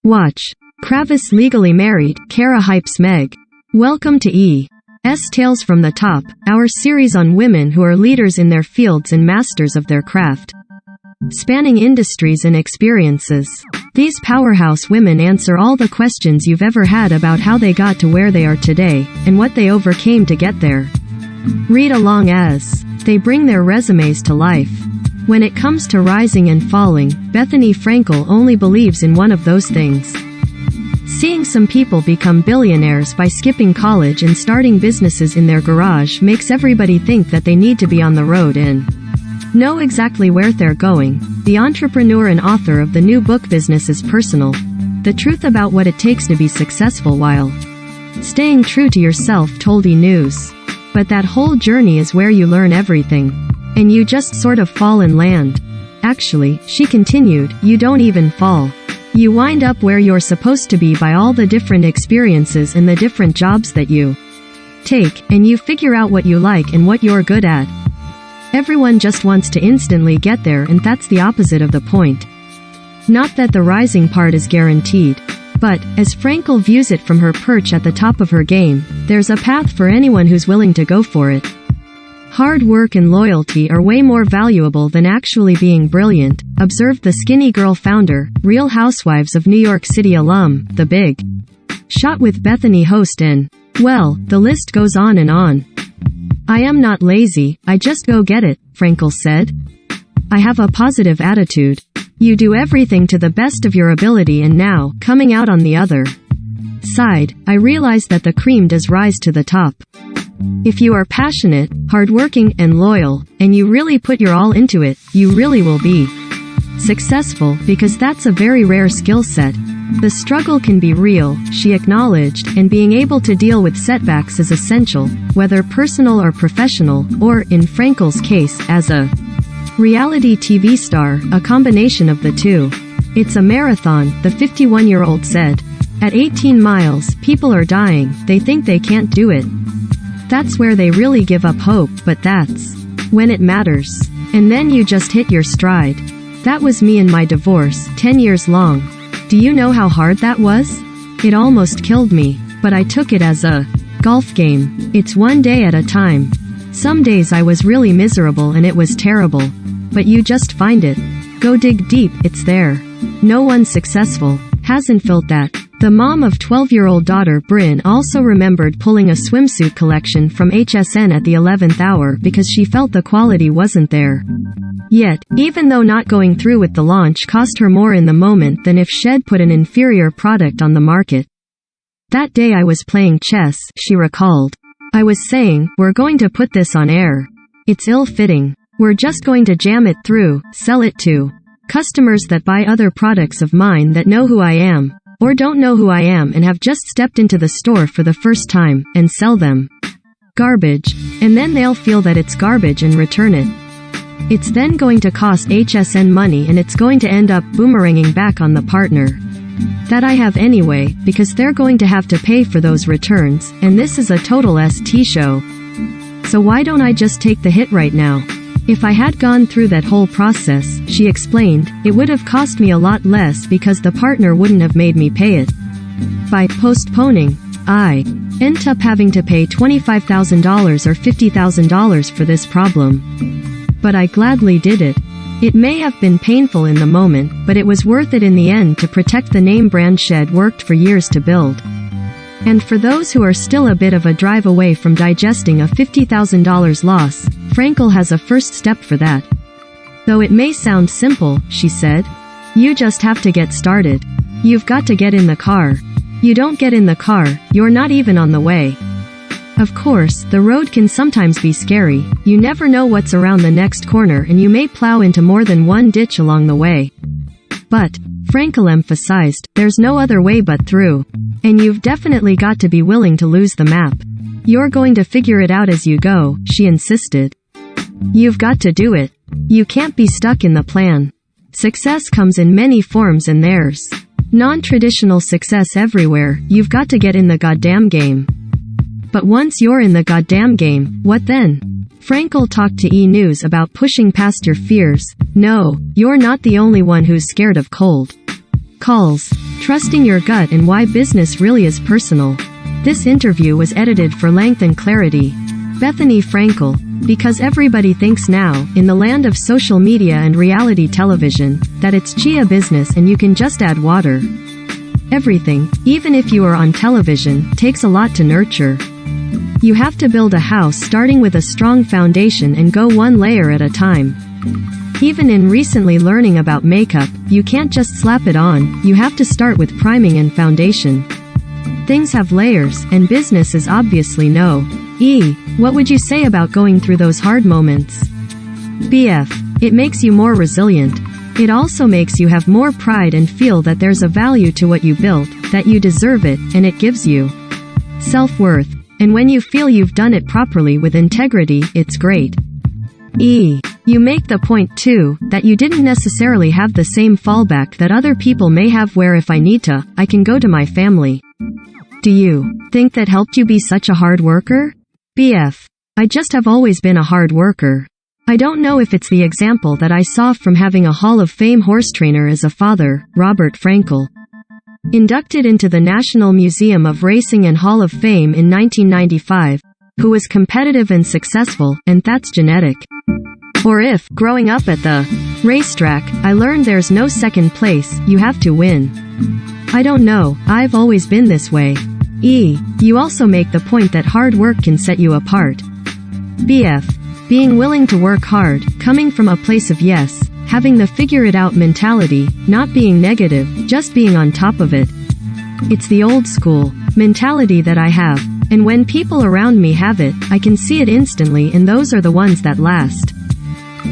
Watch. Kravis legally married, Kara hypes Meg. Welcome to E.S. Tales from the Top, our series on women who are leaders in their fields and masters of their craft. Spanning industries and experiences. These powerhouse women answer all the questions you've ever had about how they got to where they are today, and what they overcame to get there. Read along as they bring their resumes to life. When it comes to rising and falling, Bethenny Frankel only believes in one of those things. Seeing some people become billionaires by skipping college and starting businesses in their garage makes everybody think that they need to be on the road and know exactly where they're going. The entrepreneur and author of the new book Business is Personal. The truth about what it takes to be successful while staying true to yourself, told E! News. But that whole journey is where you learn everything. And you just sort of fall and land. Actually, she continued, you don't even fall. You wind up where you're supposed to be by all the different experiences and the different jobs that you take, and you figure out what you like and what you're good at. Everyone just wants to instantly get there, and that's the opposite of the point. Not that the rising part is guaranteed. But, as Frankel views it from her perch at the top of her game, there's a path for anyone who's willing to go for it. Hard work and loyalty are way more valuable than actually being brilliant, observed the Skinny Girl founder, Real Housewives of New York City alum, The Big Shot with Bethenny host and, well, the list goes on and on. I am not lazy, I just go get it, Frankel said. I have a positive attitude. You do everything to the best of your ability, and now, coming out on the other side, I realize that the cream does rise to the top. If you are passionate, hardworking, and loyal, and you really put your all into it, you really will be successful, because that's a very rare skill set. The struggle can be real, she acknowledged, and being able to deal with setbacks is essential, whether personal or professional, or, in Frankel's case, as a reality TV star, a combination of the two. It's a marathon, the 51-year-old said. At 18 miles, people are dying, they think they can't do it. That's where they really give up hope, but that's when it matters. And then you just hit your stride. That was me and my divorce, 10 years long. Do you know how hard that was? It almost killed me, but I took it as a golf game. It's one day at a time. Some days I was really miserable and it was terrible. But you just find it. Go dig deep, it's there. No one successful hasn't felt that. The mom of 12-year-old daughter Bryn also remembered pulling a swimsuit collection from HSN at the 11th hour because she felt the quality wasn't there. Yet, even though not going through with the launch cost her more in the moment than if she'd put an inferior product on the market. That day I was playing chess, she recalled. I was saying, we're going to put this on air. It's ill-fitting. We're just going to jam it through, sell it to customers that buy other products of mine that know who I am, or don't know who I am and have just stepped into the store for the first time, and sell them garbage. And then they'll feel that it's garbage and return it. It's then going to cost HSN money, and it's going to end up boomeranging back on the partner that I have anyway, because they're going to have to pay for those returns, and this is a total ST show. So why don't I just take the hit right now? If I had gone through that whole process, she explained, it would have cost me a lot less because the partner wouldn't have made me pay it. By postponing, I end up having to pay $25,000 or $50,000 for this problem. But I gladly did it. It may have been painful in the moment, but it was worth it in the end to protect the name brand she'd worked for years to build. And for those who are still a bit of a drive away from digesting a $50,000 loss, Frankel has a first step for that. Though it may sound simple, she said. You just have to get started. You've got to get in the car. You don't get in the car, you're not even on the way. Of course, the road can sometimes be scary. You never know what's around the next corner, and you may plow into more than one ditch along the way. But, Frankel emphasized, there's no other way but through. And you've definitely got to be willing to lose the map. You're going to figure it out as you go, she insisted. You've got to do it. You can't be stuck in the plan. Success comes in many forms, and there's non-traditional success everywhere. You've got to get in the goddamn game. But once you're in the goddamn game, what then? Frankel talked to E! News about pushing past your fears. No, you're not the only one who's scared of cold. Calls. Trusting your gut and why business really is personal. This interview was edited for length and clarity. Bethenny Frankel. Because everybody thinks now, in the land of social media and reality television, that it's chia business and you can just add water. Everything, even if you are on television, takes a lot to nurture. You have to build a house starting with a strong foundation and go one layer at a time. Even in recently learning about makeup, you can't just slap it on, you have to start with priming and foundation. Things have layers, and business is obviously no. What would you say about going through those hard moments? BF. It makes you more resilient. It also makes you have more pride and feel that there's a value to what you built, that you deserve it, and it gives you self-worth. And when you feel you've done it properly with integrity, it's great. You make the point too, that you didn't necessarily have the same fallback that other people may have where if I need to, I can go to my family. Do you think that helped you be such a hard worker? BF. I just have always been a hard worker. I don't know if it's the example that I saw from having a Hall of Fame horse trainer as a father, Robert Frankel. Inducted into the National Museum of Racing and Hall of Fame in 1995, who was competitive and successful, and that's genetic. Or if, growing up at the racetrack, I learned there's no second place, you have to win. I don't know, I've always been this way. You also make the point that hard work can set you apart. BF. Being willing to work hard, coming from a place of yes, having the figure-it-out mentality, not being negative, just being on top of it. It's the old school mentality that I have, and when people around me have it, I can see it instantly, and those are the ones that last.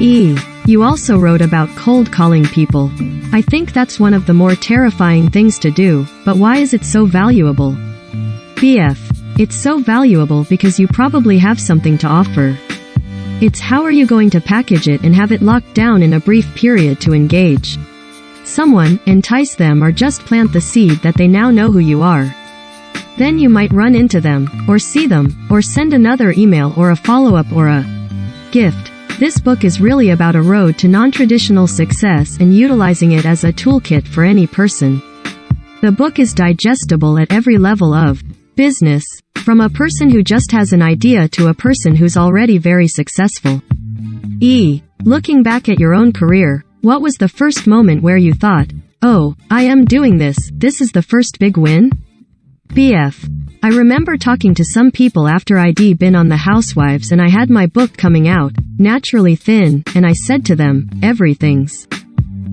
You also wrote about cold calling people. I think that's one of the more terrifying things to do, but why is it so valuable? BF. It's so valuable because you probably have something to offer. It's how are you going to package it and have it locked down in a brief period to engage someone, entice them, or just plant the seed that they now know who you are. Then you might run into them, or see them, or send another email or a follow-up or a gift. This book is really about a road to non-traditional success and utilizing it as a toolkit for any person. The book is digestible at every level of business, from a person who just has an idea to a person who's already very successful. Looking back at your own career, what was the first moment where you thought, oh, I am doing this, this is the first big win? BF. I remember talking to some people after I'd been on The Housewives and I had my book coming out, Naturally Thin, and I said to them, everything's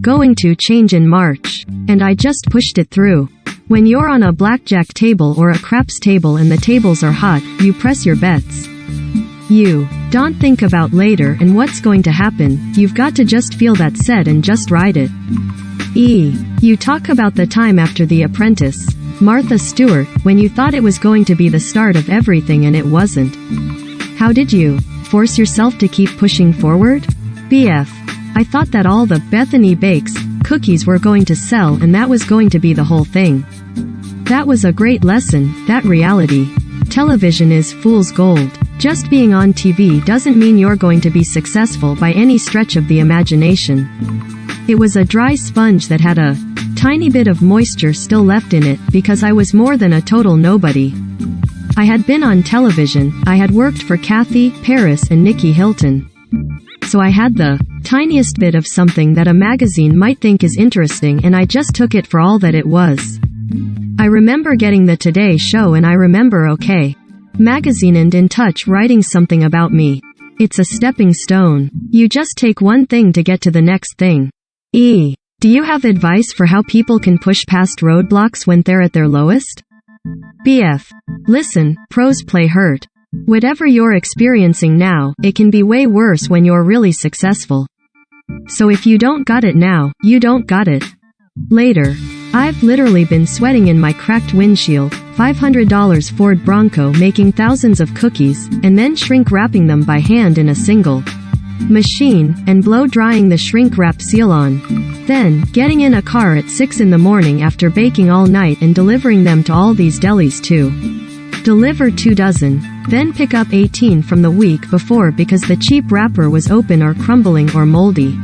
going to change in March. And I just pushed it through. When you're on a blackjack table or a craps table and the tables are hot, you press your bets. You don't think about later and what's going to happen, you've got to just feel that set and just ride it. You talk about the time after The Apprentice, Martha Stewart, when you thought it was going to be the start of everything and it wasn't. How did you force yourself to keep pushing forward? BF. I thought that all the Bethenny bakes, cookies were going to sell and that was going to be the whole thing. That was a great lesson, that reality. Television is fool's gold. Just being on TV doesn't mean you're going to be successful by any stretch of the imagination. It was a dry sponge that had a tiny bit of moisture still left in it because I was more than a total nobody. I had been on television, I had worked for Kathy, Paris and Nikki Hilton. So I had the tiniest bit of something that a magazine might think is interesting and I just took it for all that it was. I remember getting the Today Show and I remember OK! Magazine and In Touch writing something about me. It's a stepping stone. You just take one thing to get to the next thing. Do you have advice for how people can push past roadblocks when they're at their lowest? BF. Listen, pros play hurt. Whatever you're experiencing now, it can be way worse when you're really successful. So if you don't got it now, you don't got it later. I've literally been sweating in my cracked windshield, $500 Ford Bronco making thousands of cookies, and then shrink wrapping them by hand in a single machine, and blow drying the shrink wrap seal on. Then, getting in a car at 6 in the morning after baking all night and delivering them to all these delis to deliver 2 dozen, then pick up 18 from the week before because the cheap wrapper was open or crumbling or moldy.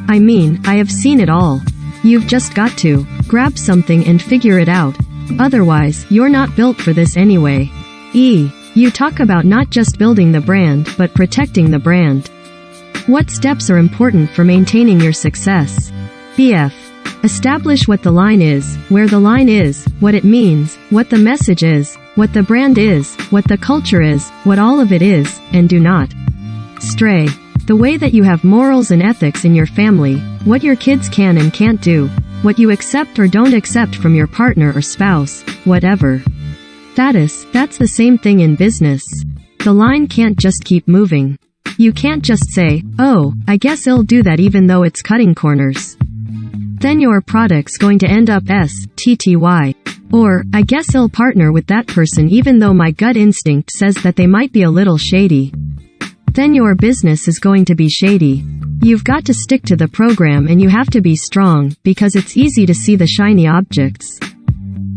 I mean, I have seen it all. You've just got to Grab something and figure it out. Otherwise, you're not built for this anyway. E. You talk about not just building the brand, but protecting the brand. What steps are important for maintaining your success? BF. Establish what the line is, where the line is, what it means, what the message is, what the brand is, what the culture is, what all of it is, and do not stray. The way that you have morals and ethics in your family, what your kids can and can't do, what you accept or don't accept from your partner or spouse, whatever. That's the same thing in business. The line can't just keep moving. You can't just say, oh, I guess I'll do that even though it's cutting corners. Then your product's going to end up STTY. Or, I guess I'll partner with that person even though my gut instinct says that they might be a little shady. Then your business is going to be shady. You've got to stick to the program and you have to be strong, because it's easy to see the shiny objects.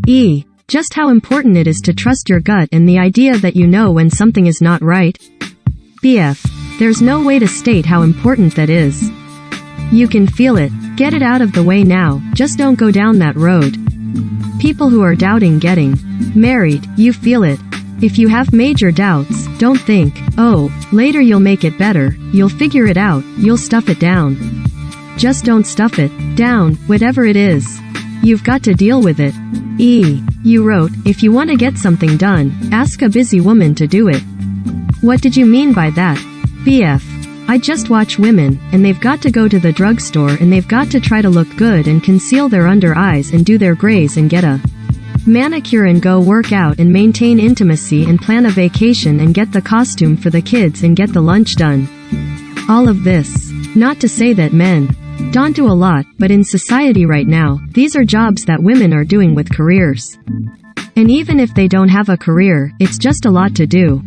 E. Just how important it is to trust your gut and the idea that you know when something is not right. BF. There's no way to state how important that is. You can feel it. Get it out of the way now, just don't go down that road. People who are doubting getting married, you feel it. If you have major doubts, don't think, oh, later you'll make it better, you'll figure it out, you'll stuff it down. Just don't stuff it down, whatever it is. You've got to deal with it. E. You wrote, if you want to get something done, ask a busy woman to do it. What did you mean by that? BF. I just watch women, and they've got to go to the drugstore and they've got to try to look good and conceal their under eyes and do their grays and get a manicure and go work out and maintain intimacy and plan a vacation and get the costume for the kids and get the lunch done. All of this. Not to say that men don't do a lot, but in society right now, these are jobs that women are doing with careers. And even if they don't have a career, it's just a lot to do.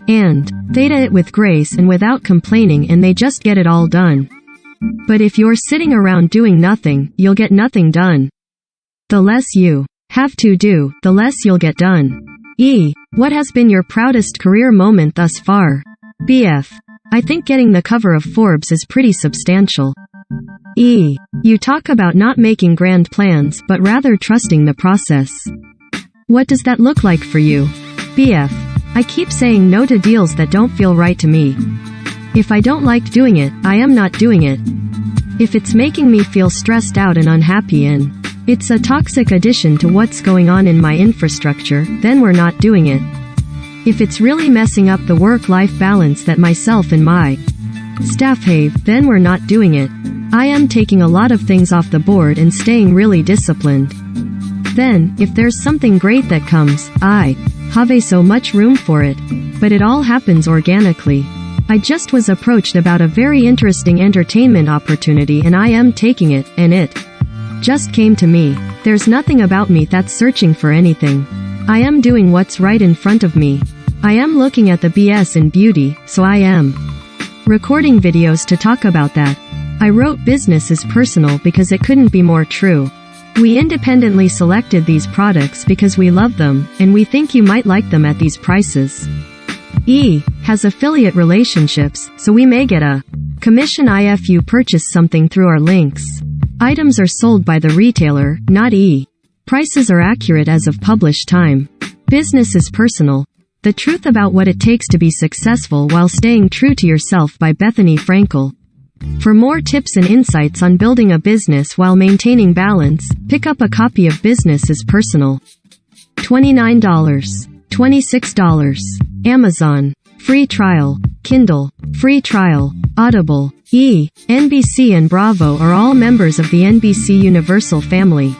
And they do it with grace and without complaining, and they just get it all done. But if you're sitting around doing nothing, you'll get nothing done. The less you have to do, the less you'll get done. E. What has been your proudest career moment thus far? BF. I think getting the cover of Forbes is pretty substantial. E. You talk about not making grand plans, but rather trusting the process. What does that look like for you? BF. I keep saying no to deals that don't feel right to me. If I don't like doing it, I am not doing it. If it's making me feel stressed out and unhappy and it's a toxic addition to what's going on in my infrastructure, then we're not doing it. If it's really messing up the work-life balance that myself and my staff have, then we're not doing it. I am taking a lot of things off the board and staying really disciplined. Then, if there's something great that comes, I have so much room for it. But it all happens organically. I just was approached about a very interesting entertainment opportunity and I am taking it, and it just came to me. There's nothing about me that's searching for anything. I am doing what's right in front of me. I am looking at the BS in beauty, so I am recording videos to talk about that. I wrote business is personal because it couldn't be more true. We independently selected these products because we love them, and we think you might like them at these prices. E. Has affiliate relationships, so we may get a commission if you purchase something through our links. Items are sold by the retailer, not E. Prices are accurate as of published time. Business is personal. The truth about what it takes to be successful while staying true to yourself by Bethenny Frankel. For more tips and insights on building a business while maintaining balance, pick up a copy of Business is Personal. $29. $26. Amazon. Free trial. Kindle. Free trial. Audible. NBC and Bravo are all members of the NBC Universal family.